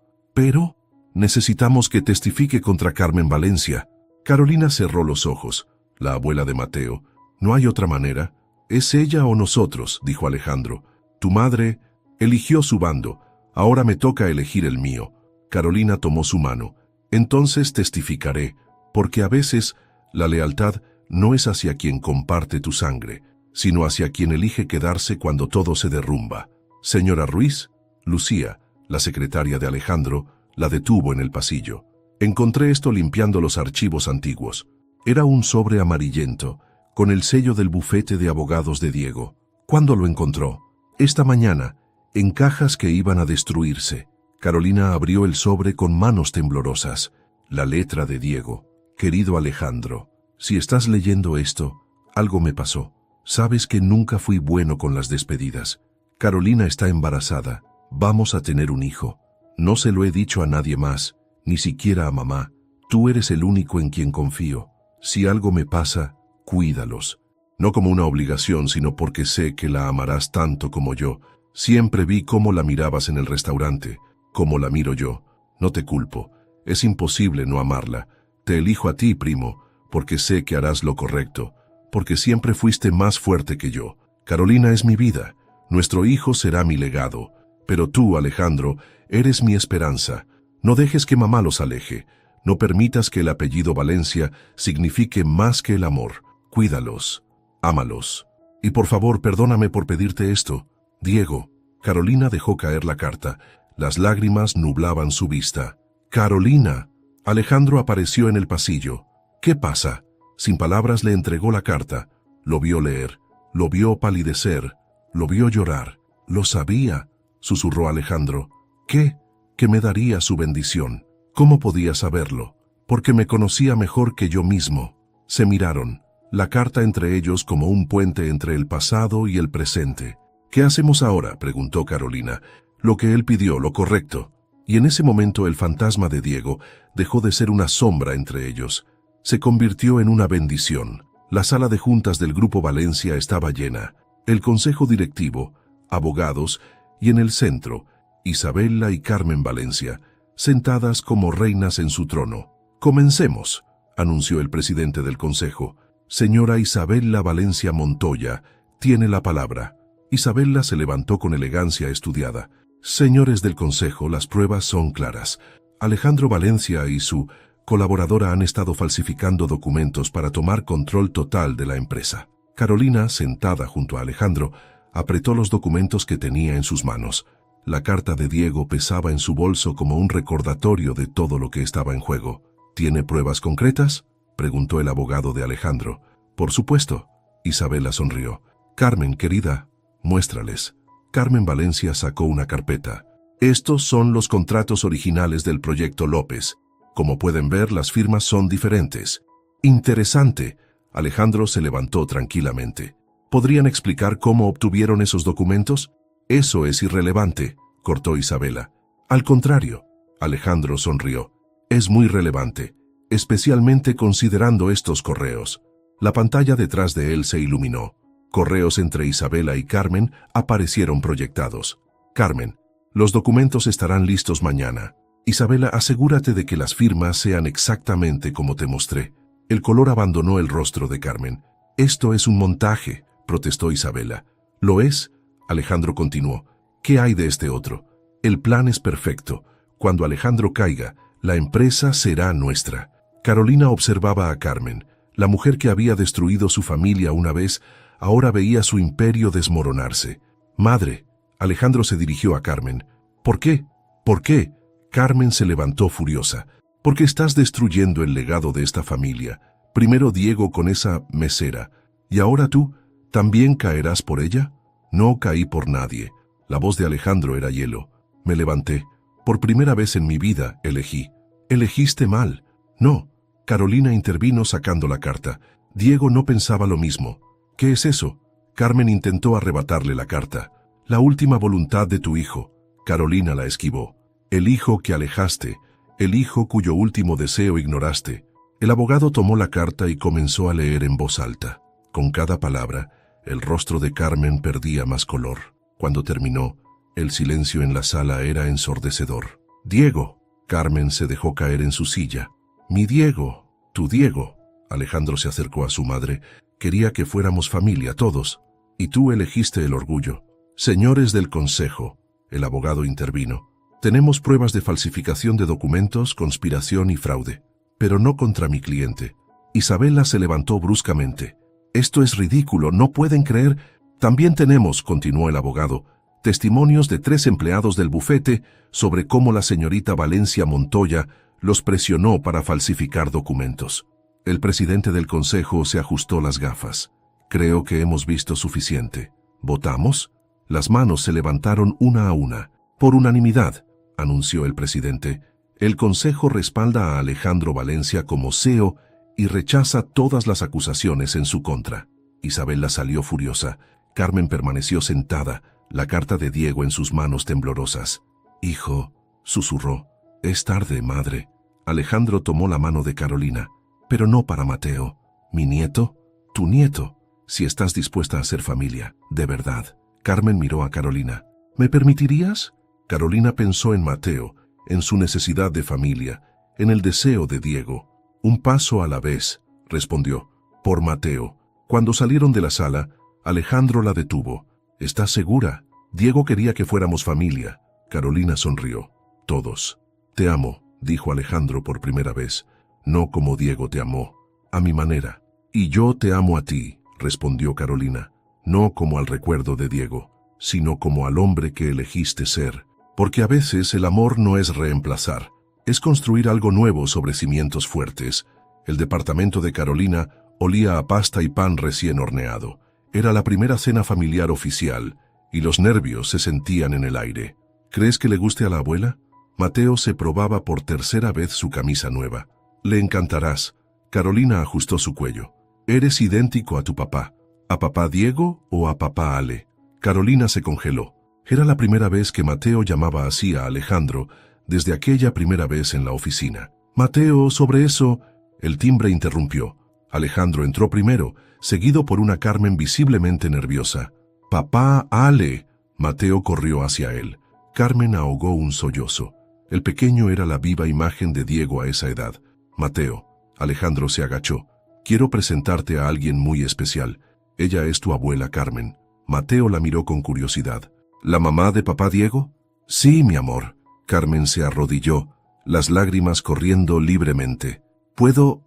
necesitamos que testifique contra Carmen Valencia. Carolina cerró los ojos. La abuela de Mateo. No hay otra manera. Es ella o nosotros, dijo Alejandro. Tu madre eligió su bando. Ahora me toca elegir el mío. Carolina tomó su mano. Entonces testificaré, porque a veces la lealtad no es hacia quien comparte tu sangre, sino hacia quien elige quedarse cuando todo se derrumba. Señora Ruiz, Lucía, la secretaria de Alejandro, la detuvo en el pasillo. Encontré esto limpiando los archivos antiguos. Era un sobre amarillento, con el sello del bufete de abogados de Diego. ¿Cuándo lo encontró? Esta mañana, en cajas que iban a destruirse. Carolina abrió el sobre con manos temblorosas. La letra de Diego. Querido Alejandro, si estás leyendo esto, algo me pasó. Sabes que nunca fui bueno con las despedidas. Carolina está embarazada. Vamos a tener un hijo. No se lo he dicho a nadie más, ni siquiera a mamá. Tú eres el único en quien confío. Si algo me pasa, cuídalos. No como una obligación, sino porque sé que la amarás tanto como yo. Siempre vi cómo la mirabas en el restaurante, como la miro yo. No te culpo. Es imposible no amarla. Te elijo a ti, primo, porque sé que harás lo correcto, porque siempre fuiste más fuerte que yo. Carolina es mi vida. Nuestro hijo será mi legado. Pero tú, Alejandro, eres mi esperanza. No dejes que mamá los aleje. No permitas que el apellido Valencia signifique más que el amor. Cuídalos. Ámalos. Y por favor, perdóname por pedirte esto. Diego. Carolina dejó caer la carta. Las lágrimas nublaban su vista. Carolina. Alejandro apareció en el pasillo. ¿Qué pasa? Sin palabras le entregó la carta. Lo vio leer, lo vio palidecer, lo vio llorar. Lo sabía, susurró Alejandro. ¿Qué? Que me daría su bendición. ¿Cómo podía saberlo? Porque me conocía mejor que yo mismo. Se miraron, la carta entre ellos como un puente entre el pasado y el presente. ¿Qué hacemos ahora?, preguntó Carolina. Lo que él pidió, lo correcto. Y en ese momento el fantasma de Diego dejó de ser una sombra entre ellos. Se convirtió en una bendición. La sala de juntas del Grupo Valencia estaba llena. El consejo directivo, abogados y en el centro, Isabela y Carmen Valencia, sentadas como reinas en su trono. «Comencemos», anunció el presidente del consejo. «Señora Isabela Valencia Montoya tiene la palabra». Isabela se levantó con elegancia estudiada. «Señores del consejo, las pruebas son claras. Alejandro Valencia y su colaboradora han estado falsificando documentos para tomar control total de la empresa». Carolina, sentada junto a Alejandro, apretó los documentos que tenía en sus manos. La carta de Diego pesaba en su bolso como un recordatorio de todo lo que estaba en juego. «¿Tiene pruebas concretas?», preguntó el abogado de Alejandro. «Por supuesto». Isabela sonrió. «Carmen, querida, muéstrales». Carmen Valencia sacó una carpeta. «Estos son los contratos originales del proyecto López. Como pueden ver, las firmas son diferentes». «Interesante». Alejandro se levantó tranquilamente. «¿Podrían explicar cómo obtuvieron esos documentos?». «Eso es irrelevante», cortó Isabela. «Al contrario», Alejandro sonrió. «Es muy relevante, especialmente considerando estos correos». La pantalla detrás de él se iluminó. Correos entre Isabela y Carmen aparecieron proyectados. «Carmen, los documentos estarán listos mañana. Isabela, asegúrate de que las firmas sean exactamente como te mostré». El color abandonó el rostro de Carmen. «Esto es un montaje», protestó Isabela. «Lo es», Alejandro continuó. «¿Qué hay de este otro? El plan es perfecto. Cuando Alejandro caiga, la empresa será nuestra». Carolina observaba a Carmen. La mujer que había destruido su familia una vez, ahora veía su imperio desmoronarse. «Madre», Alejandro se dirigió a Carmen. «¿Por qué? ¿Por qué?». Carmen se levantó furiosa. «Porque estás destruyendo el legado de esta familia. Primero Diego con esa mesera. ¿Y ahora tú? ¿También caerás por ella?». «No caí por nadie». La voz de Alejandro era hielo. «Me levanté. Por primera vez en mi vida elegí». «Elegiste mal». «No». Carolina intervino sacando la carta. Diego no pensaba lo mismo. «¿Qué es eso?». Carmen intentó arrebatarle la carta. «La última voluntad de tu hijo». Carolina la esquivó. «El hijo que alejaste, el hijo cuyo último deseo ignoraste». El abogado tomó la carta y comenzó a leer en voz alta. Con cada palabra, el rostro de Carmen perdía más color. Cuando terminó, el silencio en la sala era ensordecedor. «Diego». Carmen se dejó caer en su silla. «Mi Diego, tu Diego». Alejandro se acercó a su madre. «Quería que fuéramos familia todos. Y tú elegiste el orgullo». «Señores del consejo», el abogado intervino. «Tenemos pruebas de falsificación de documentos, conspiración y fraude. Pero no contra mi cliente». Isabela se levantó bruscamente. «Esto es ridículo, no pueden creer». «También tenemos», continuó el abogado, «testimonios de 3 empleados del bufete sobre cómo la señorita Valencia Montoya los presionó para falsificar documentos». El presidente del consejo se ajustó las gafas. «Creo que hemos visto suficiente. ¿Votamos?». Las manos se levantaron una a una. «Por unanimidad», anunció el presidente. «El consejo respalda a Alejandro Valencia como CEO y rechaza todas las acusaciones en su contra». Isabela salió furiosa. Carmen permaneció sentada, la carta de Diego en sus manos temblorosas. «Hijo», susurró. «Es tarde, madre». Alejandro tomó la mano de Carolina. «Pero no para Mateo». «¿Mi nieto?». «Tu nieto, si estás dispuesta a ser familia, de verdad». Carmen miró a Carolina. «¿Me permitirías?». Carolina pensó en Mateo, en su necesidad de familia, en el deseo de Diego. «Un paso a la vez», respondió. «Por Mateo». Cuando salieron de la sala, Alejandro la detuvo. «¿Estás segura? Diego quería que fuéramos familia». Carolina sonrió. «Todos». «Te amo», dijo Alejandro por primera vez. «No como Diego te amó, a mi manera». «Y yo te amo a ti», respondió Carolina. «No como al recuerdo de Diego, sino como al hombre que elegiste ser. Porque a veces el amor no es reemplazar, Es construir algo nuevo sobre cimientos fuertes. El departamento de Carolina olía a pasta y pan recién horneado. Era la primera cena familiar oficial, y los nervios se sentían en el aire. ¿Crees que le guste a la abuela? Mateo se probaba por tercera vez su camisa nueva. Le encantarás. Carolina ajustó su cuello. Eres idéntico a tu papá. ¿A papá Diego o a papá Ale? Carolina se congeló. Era la primera vez que Mateo llamaba así a Alejandro, desde aquella primera vez en la oficina. Mateo, sobre eso, el timbre interrumpió. Alejandro entró primero, seguido por una Carmen visiblemente nerviosa. «Papá, Ale». Mateo corrió hacia él. Carmen ahogó un sollozo. El pequeño era la viva imagen de Diego a esa edad. «Mateo». Alejandro se agachó. «Quiero presentarte a alguien muy especial. Ella es tu abuela Carmen». Mateo la miró con curiosidad. «¿La mamá de papá Diego?» «Sí, mi amor». Carmen se arrodilló, las lágrimas corriendo libremente. ¿Puedo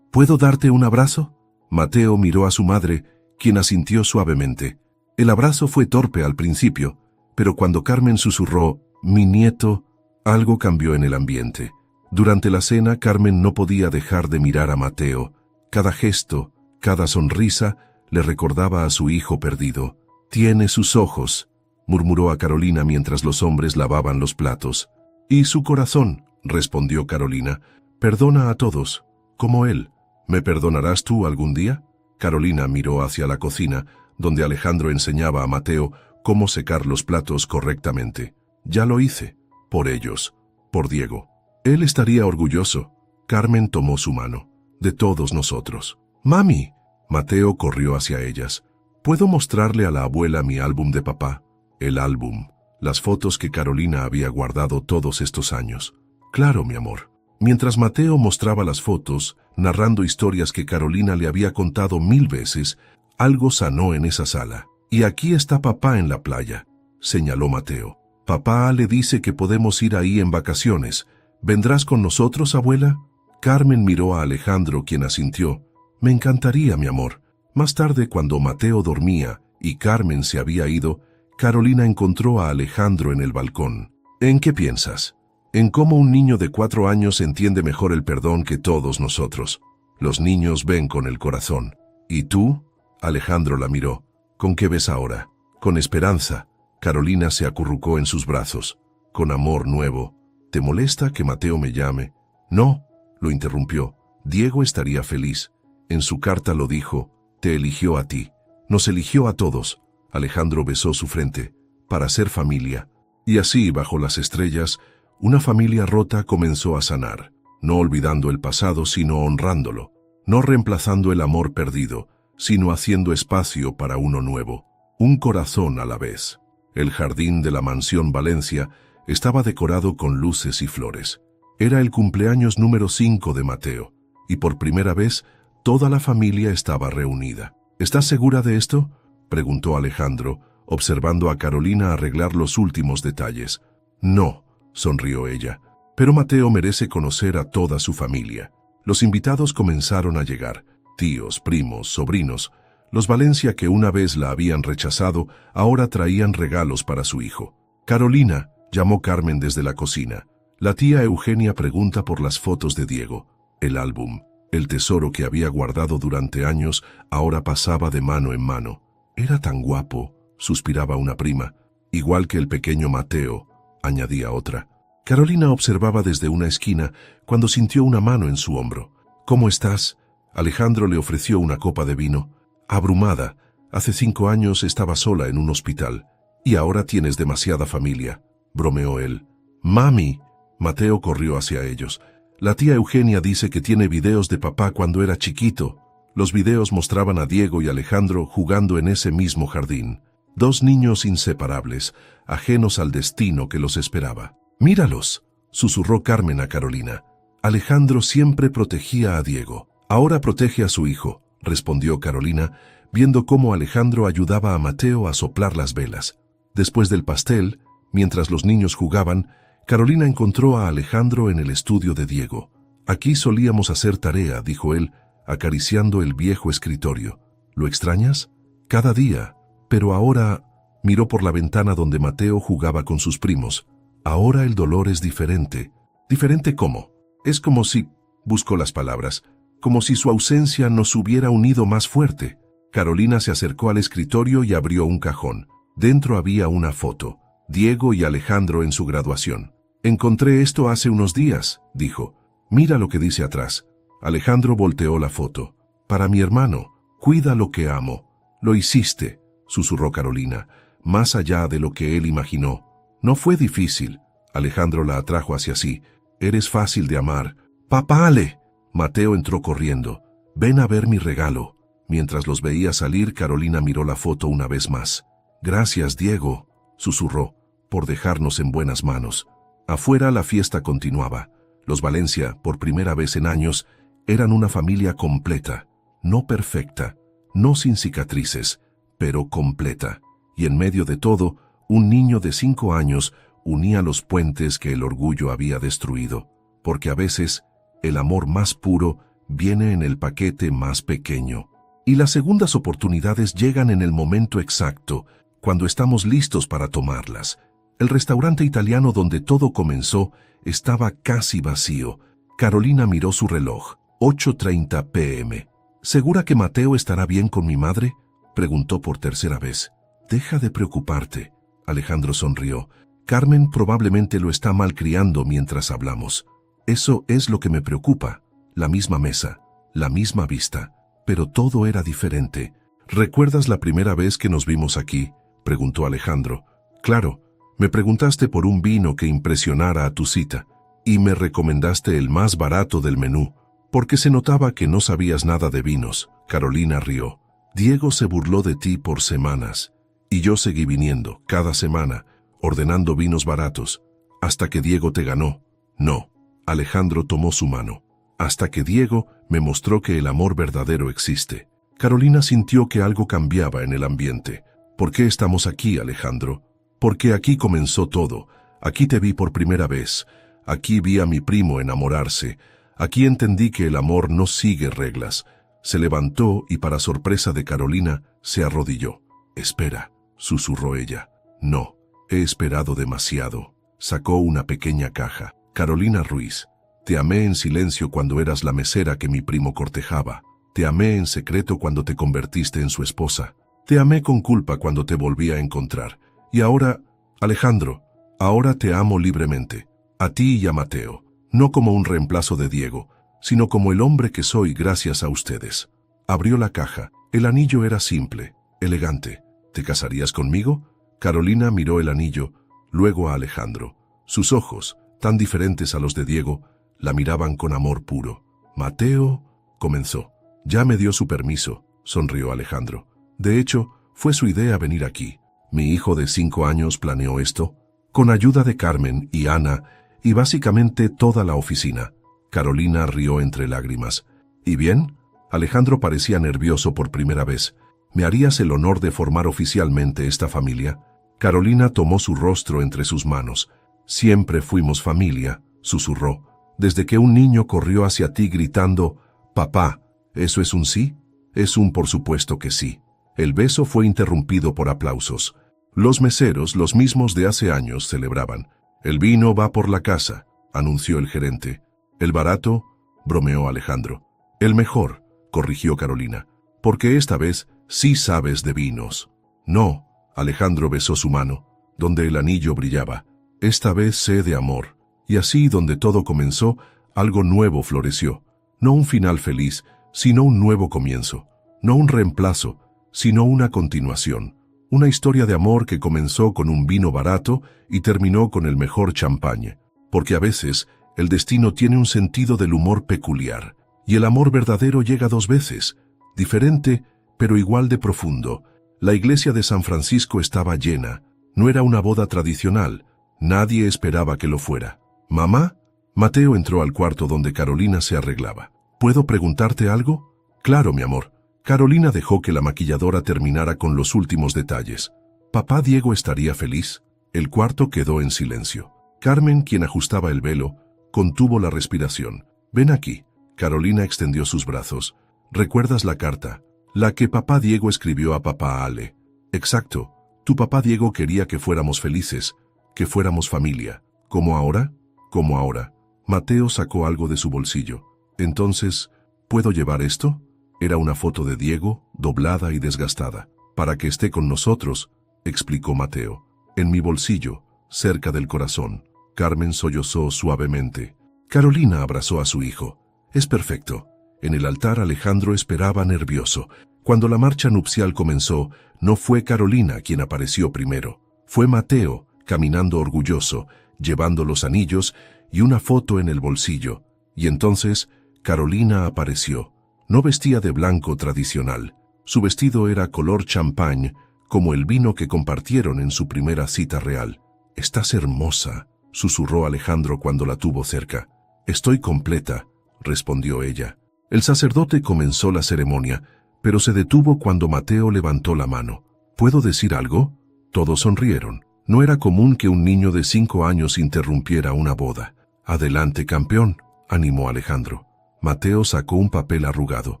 darte un abrazo?» Mateo miró a su madre, quien asintió suavemente. El abrazo fue torpe al principio, pero cuando Carmen susurró, «mi nieto», algo cambió en el ambiente. Durante la cena, Carmen no podía dejar de mirar a Mateo. Cada gesto, cada sonrisa, le recordaba a su hijo perdido. «Tiene sus ojos», murmuró a Carolina mientras los hombres lavaban los platos. «Y su corazón», respondió Carolina. «Perdona a todos, como él. ¿Me perdonarás tú algún día?» Carolina miró hacia la cocina, donde Alejandro enseñaba a Mateo cómo secar los platos correctamente. «Ya lo hice. Por ellos. Por Diego. Él estaría orgulloso». Carmen tomó su mano. «De todos nosotros». «Mami». Mateo corrió hacia ellas. «¿Puedo mostrarle a la abuela mi álbum de papá?» El álbum. Las fotos que Carolina había guardado todos estos años. «Claro, mi amor». Mientras Mateo mostraba las fotos, narrando historias que Carolina le había contado 1000 veces, algo sanó en esa sala. «Y aquí está papá en la playa», señaló Mateo. «Papá le dice que podemos ir ahí en vacaciones. ¿Vendrás con nosotros, abuela?» Carmen miró a Alejandro, quien asintió. «Me encantaría, mi amor». Más tarde, cuando Mateo dormía y Carmen se había ido, Carolina encontró a Alejandro en el balcón. «¿En qué piensas?» «En cómo un niño de 4 años entiende mejor el perdón que todos nosotros. Los niños ven con el corazón». «¿Y tú?» Alejandro la miró. «¿Con qué ves ahora?» «Con esperanza». Carolina se acurrucó en sus brazos. «Con amor nuevo». «¿Te molesta que Mateo me llame?» «No», lo interrumpió. «Diego estaría feliz. En su carta lo dijo. Te eligió a ti. Nos eligió a todos». Alejandro besó su frente. «Para ser familia». Y así, bajo las estrellas, una familia rota comenzó a sanar, no olvidando el pasado, sino honrándolo, no reemplazando el amor perdido, sino haciendo espacio para uno nuevo, un corazón a la vez. El jardín de la mansión Valencia estaba decorado con luces y flores. Era el cumpleaños número 5 de Mateo, y por primera vez toda la familia estaba reunida. «¿Estás segura de esto?», preguntó Alejandro, observando a Carolina arreglar los últimos detalles. «No», sonrió ella, «pero Mateo merece conocer a toda su familia». Los invitados comenzaron a llegar, tíos, primos, sobrinos. Los Valencia, que una vez la habían rechazado, ahora traían regalos para su hijo. «Carolina», llamó Carmen desde la cocina. «La tía Eugenia pregunta por las fotos de Diego». El álbum, el tesoro que había guardado durante años, ahora pasaba de mano en mano. «Era tan guapo», suspiraba una prima. «Igual que el pequeño Mateo», añadía otra. Carolina observaba desde una esquina cuando sintió una mano en su hombro. «¿Cómo estás?». Alejandro le ofreció una copa de vino. «Abrumada. Hace 5 años estaba sola en un hospital. Y ahora tienes demasiada familia», bromeó él. «Mami». Mateo corrió hacia ellos. «La tía Eugenia dice que tiene videos de papá cuando era chiquito». Los videos mostraban a Diego y Alejandro jugando en ese mismo jardín. 2 niños inseparables, ajenos al destino que los esperaba. «Míralos», susurró Carmen a Carolina. «Alejandro siempre protegía a Diego. Ahora protege a su hijo», respondió Carolina, viendo cómo Alejandro ayudaba a Mateo a soplar las velas. Después del pastel, mientras los niños jugaban, Carolina encontró a Alejandro en el estudio de Diego. «Aquí solíamos hacer tarea», dijo él, acariciando el viejo escritorio. «¿Lo extrañas?» «Cada día. Pero ahora…» Miró por la ventana donde Mateo jugaba con sus primos. «Ahora el dolor es diferente». ¿Diferente cómo? Es como si, buscó las palabras, como si su ausencia nos hubiera unido más fuerte. Carolina se acercó al escritorio y abrió un cajón. Dentro había una foto, Diego y Alejandro en su graduación. Encontré esto hace unos días, dijo. Mira lo que dice atrás. Alejandro volteó la foto. Para mi hermano, cuida lo que amo. Lo hiciste, susurró Carolina, más allá de lo que él imaginó. No fue difícil. Alejandro la atrajo hacia sí. Eres fácil de amar. ¡Papá Ale! Mateo entró corriendo. Ven a ver mi regalo. Mientras los veía salir, Carolina miró la foto una vez más. Gracias, Diego, susurró, por dejarnos en buenas manos. Afuera la fiesta continuaba. Los Valencia, por primera vez en años, eran una familia completa, no perfecta, no sin cicatrices, pero completa. Y en medio de todo, un niño de 5 años unía los puentes que el orgullo había destruido, porque a veces el amor más puro viene en el paquete más pequeño. Y las segundas oportunidades llegan en el momento exacto, cuando estamos listos para tomarlas. El restaurante italiano donde todo comenzó estaba casi vacío. Carolina miró su reloj. 8:30 p.m. ¿Segura que Mateo estará bien con mi madre?, preguntó por tercera vez. Deja de preocuparte. Alejandro sonrió. Carmen probablemente lo está malcriando mientras hablamos. Eso es lo que me preocupa. La misma mesa, la misma vista, pero todo era diferente. ¿Recuerdas la primera vez que nos vimos aquí?, preguntó Alejandro. Claro, me preguntaste por un vino que impresionara a tu cita, y me recomendaste el más barato del menú, porque se notaba que no sabías nada de vinos. Carolina rió. Diego se burló de ti por semanas, y yo seguí viniendo, cada semana, ordenando vinos baratos, hasta que Diego te ganó. No, Alejandro tomó su mano. Hasta que Diego me mostró que el amor verdadero existe. Carolina sintió que algo cambiaba en el ambiente. ¿Por qué estamos aquí, Alejandro? Porque aquí comenzó todo. Aquí te vi por primera vez. Aquí vi a mi primo enamorarse. Aquí entendí que el amor no sigue reglas. Se levantó y, para sorpresa de Carolina, se arrodilló. Espera, susurró ella. No, he esperado demasiado. Sacó una pequeña caja. Carolina Ruiz. Te amé en silencio cuando eras la mesera que mi primo cortejaba. Te amé en secreto cuando te convertiste en su esposa. Te amé con culpa cuando te volví a encontrar. Y ahora, Alejandro, ahora te amo libremente. A ti y a Mateo. No como un reemplazo de Diego, sino como el hombre que soy gracias a ustedes. Abrió la caja. El anillo era simple, elegante. ¿Te casarías conmigo? Carolina miró el anillo, luego a Alejandro. Sus ojos, tan diferentes a los de Diego, la miraban con amor puro. Mateo, comenzó. Ya me dio su permiso, sonrió Alejandro. De hecho, fue su idea venir aquí. Mi hijo de 5 años planeó esto, con ayuda de Carmen y Ana, y básicamente toda la oficina. Carolina rió entre lágrimas. ¿Y bien? Alejandro parecía nervioso por primera vez. ¿Me harías el honor de formar oficialmente esta familia? Carolina tomó su rostro entre sus manos. Siempre fuimos familia, susurró, desde que un niño corrió hacia ti gritando, «Papá, ¿eso es un sí?» Es un por supuesto que sí. El beso fue interrumpido por aplausos. Los meseros, los mismos de hace años, celebraban. «El vino va por la casa», anunció el gerente. «¿El barato?», bromeó Alejandro. «El mejor», corrigió Carolina, «porque esta vez sí sabes de vinos». «No», Alejandro besó su mano, donde el anillo brillaba. «Esta vez sé de amor». Y así, donde todo comenzó, algo nuevo floreció. No un final feliz, sino un nuevo comienzo. No un reemplazo, sino una continuación. Una historia de amor que comenzó con un vino barato y terminó con el mejor champagne. Porque a veces el destino tiene un sentido del humor peculiar. Y el amor verdadero llega 2 veces. Diferente, pero igual de profundo. La iglesia de San Francisco estaba llena. No era una boda tradicional. Nadie esperaba que lo fuera. «¿Mamá?» Mateo entró al cuarto donde Carolina se arreglaba. ¿Puedo preguntarte algo? Claro, mi amor. Carolina dejó que la maquilladora terminara con los últimos detalles. ¿Papá Diego estaría feliz? El cuarto quedó en silencio. Carmen, quien ajustaba el velo, contuvo la respiración. «Ven aquí». Carolina extendió sus brazos. «¿Recuerdas la carta? La que papá Diego escribió a papá Ale». «Exacto. Tu papá Diego quería que fuéramos felices, que fuéramos familia. ¿Cómo ahora?» «Como ahora». Mateo sacó algo de su bolsillo. Entonces, ¿puedo llevar esto? Era una foto de Diego, doblada y desgastada. Para que esté con nosotros, explicó Mateo. En mi bolsillo, cerca del corazón. Carmen sollozó suavemente. Carolina abrazó a su hijo. Es perfecto. En el altar Alejandro esperaba nervioso. Cuando la marcha nupcial comenzó, no fue Carolina quien apareció primero. Fue Mateo, caminando orgulloso, llevando los anillos y una foto en el bolsillo. Y entonces, Carolina apareció. No vestía de blanco tradicional. Su vestido era color champán, como el vino que compartieron en su primera cita real. «Estás hermosa», susurró Alejandro cuando la tuvo cerca. «Estoy completa», respondió ella. El sacerdote comenzó la ceremonia, pero se detuvo cuando Mateo levantó la mano. ¿Puedo decir algo? Todos sonrieron. No era común que un niño de 5 años interrumpiera una boda. «Adelante, campeón», animó Alejandro. Mateo sacó un papel arrugado.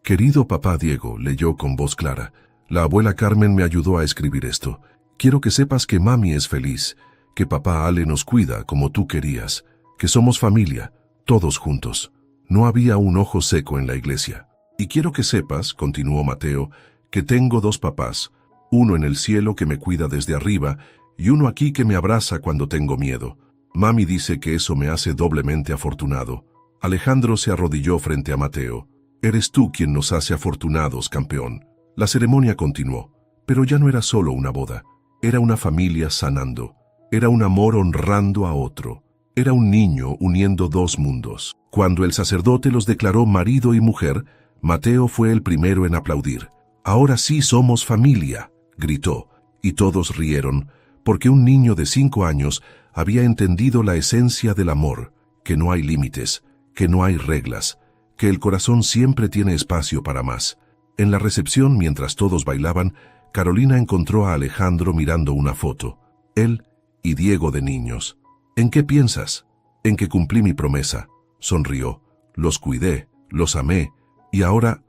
«Querido papá Diego», leyó con voz clara. «La abuela Carmen me ayudó a escribir esto. Quiero que sepas que mami es feliz, que papá Ale nos cuida como tú querías, que somos familia, todos juntos. No había un ojo seco en la iglesia. Y quiero que sepas», continuó Mateo, «que tengo 2 papás, uno en el cielo que me cuida desde arriba y uno aquí que me abraza cuando tengo miedo. Mami dice que eso me hace doblemente afortunado». Alejandro se arrodilló frente a Mateo. «Eres tú quien nos hace afortunados, campeón». La ceremonia continuó, pero ya no era solo una boda. Era una familia sanando. Era un amor honrando a otro. Era un niño uniendo 2 mundos. Cuando el sacerdote los declaró marido y mujer, Mateo fue el primero en aplaudir. «Ahora sí somos familia», gritó, y todos rieron, porque un niño de 5 años había entendido la esencia del amor, que no hay límites, que no hay reglas, que el corazón siempre tiene espacio para más. En la recepción, mientras todos bailaban, Carolina encontró a Alejandro mirando una foto. Él y Diego de niños. «¿En qué piensas?» «En que cumplí mi promesa», sonrió. «Los cuidé, los amé, y ahora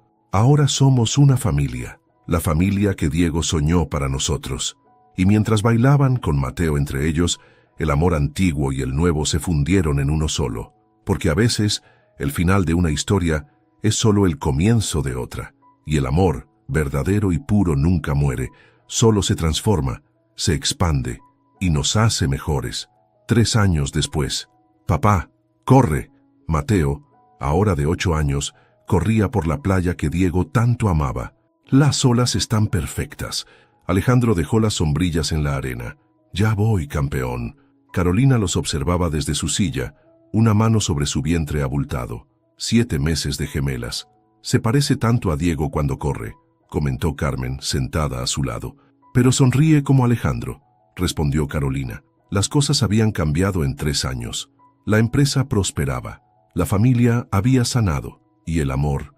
somos una familia, la familia que Diego soñó para nosotros». Y mientras bailaban, con Mateo entre ellos, el amor antiguo y el nuevo se fundieron en uno solo. Porque a veces, el final de una historia es solo el comienzo de otra. Y el amor, verdadero y puro, nunca muere, solo se transforma, se expande y nos hace mejores. 3 años después. «Papá, corre». Mateo, ahora de 8 años, corría por la playa que Diego tanto amaba. «Las olas están perfectas». Alejandro dejó las sombrillas en la arena. «Ya voy, campeón». Carolina los observaba desde su silla, una mano sobre su vientre abultado. 7 meses de gemelas. «Se parece tanto a Diego cuando corre», comentó Carmen, sentada a su lado. «Pero sonríe como Alejandro», respondió Carolina. Las cosas habían cambiado en 3 años. La empresa prosperaba, la familia había sanado, y el amor,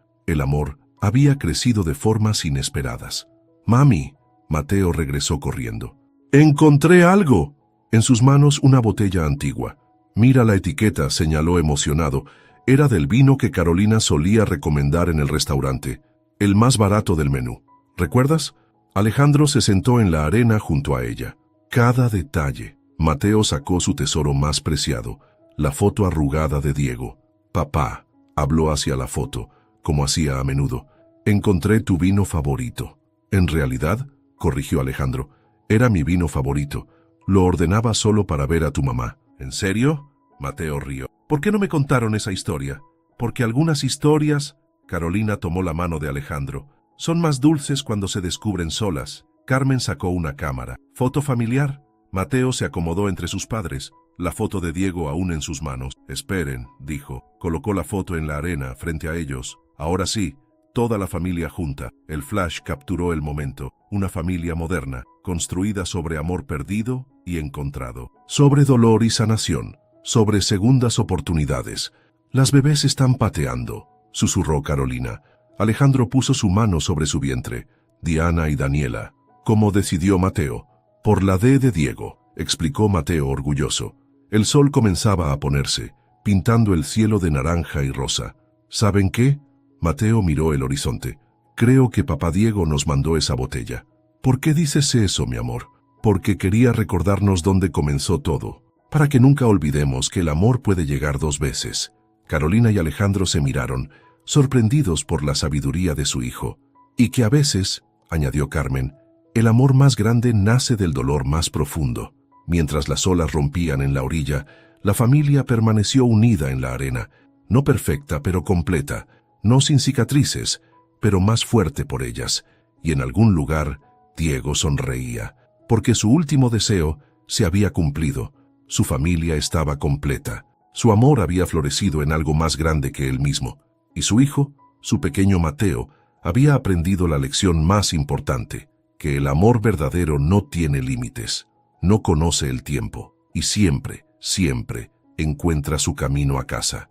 había crecido de formas inesperadas. «Mami», Mateo regresó corriendo. «¡Encontré algo!» En sus manos una botella antigua. «Mira la etiqueta», señaló emocionado. Era del vino que Carolina solía recomendar en el restaurante, el más barato del menú. ¿Recuerdas? Alejandro se sentó en la arena junto a ella. Cada detalle. Mateo sacó su tesoro más preciado, la foto arrugada de Diego. «Papá», habló hacia la foto, como hacía a menudo, «encontré tu vino favorito». «En realidad», corrigió Alejandro, «era mi vino favorito. Lo ordenaba solo para ver a tu mamá». «¿En serio?» Mateo rió. «¿Por qué no me contaron esa historia?» «Porque algunas historias...» Carolina tomó la mano de Alejandro. «Son más dulces cuando se descubren solas». Carmen sacó una cámara. «¿Foto familiar?» Mateo se acomodó entre sus padres, la foto de Diego aún en sus manos. «Esperen», dijo. Colocó la foto en la arena frente a ellos. «Ahora sí, toda la familia junta». El flash capturó el momento. Una familia moderna, construida sobre amor perdido y encontrado. Sobre dolor y sanación. Sobre segundas oportunidades. «Las bebés están pateando», susurró Carolina. Alejandro puso su mano sobre su vientre. «Diana y Daniela». «¿Cómo decidió Mateo?» «Por la D de Diego», explicó Mateo orgulloso. El sol comenzaba a ponerse, pintando el cielo de naranja y rosa. «¿Saben qué?» Mateo miró el horizonte. «Creo que papá Diego nos mandó esa botella». «¿Por qué dices eso, mi amor?» «Porque quería recordarnos dónde comenzó todo. para que nunca olvidemos que el amor puede llegar 2 veces. Carolina y Alejandro se miraron, sorprendidos por la sabiduría de su hijo, y que a veces, añadió Carmen, el amor más grande nace del dolor más profundo. Mientras las olas rompían en la orilla, la familia permaneció unida en la arena, no perfecta pero completa, no sin cicatrices, pero más fuerte por ellas, y en algún lugar Diego sonreía, porque su último deseo se había cumplido, su familia estaba completa, su amor había florecido en algo más grande que él mismo, y su hijo, su pequeño Mateo, había aprendido la lección más importante, que el amor verdadero no tiene límites, no conoce el tiempo, y siempre, siempre encuentra su camino a casa.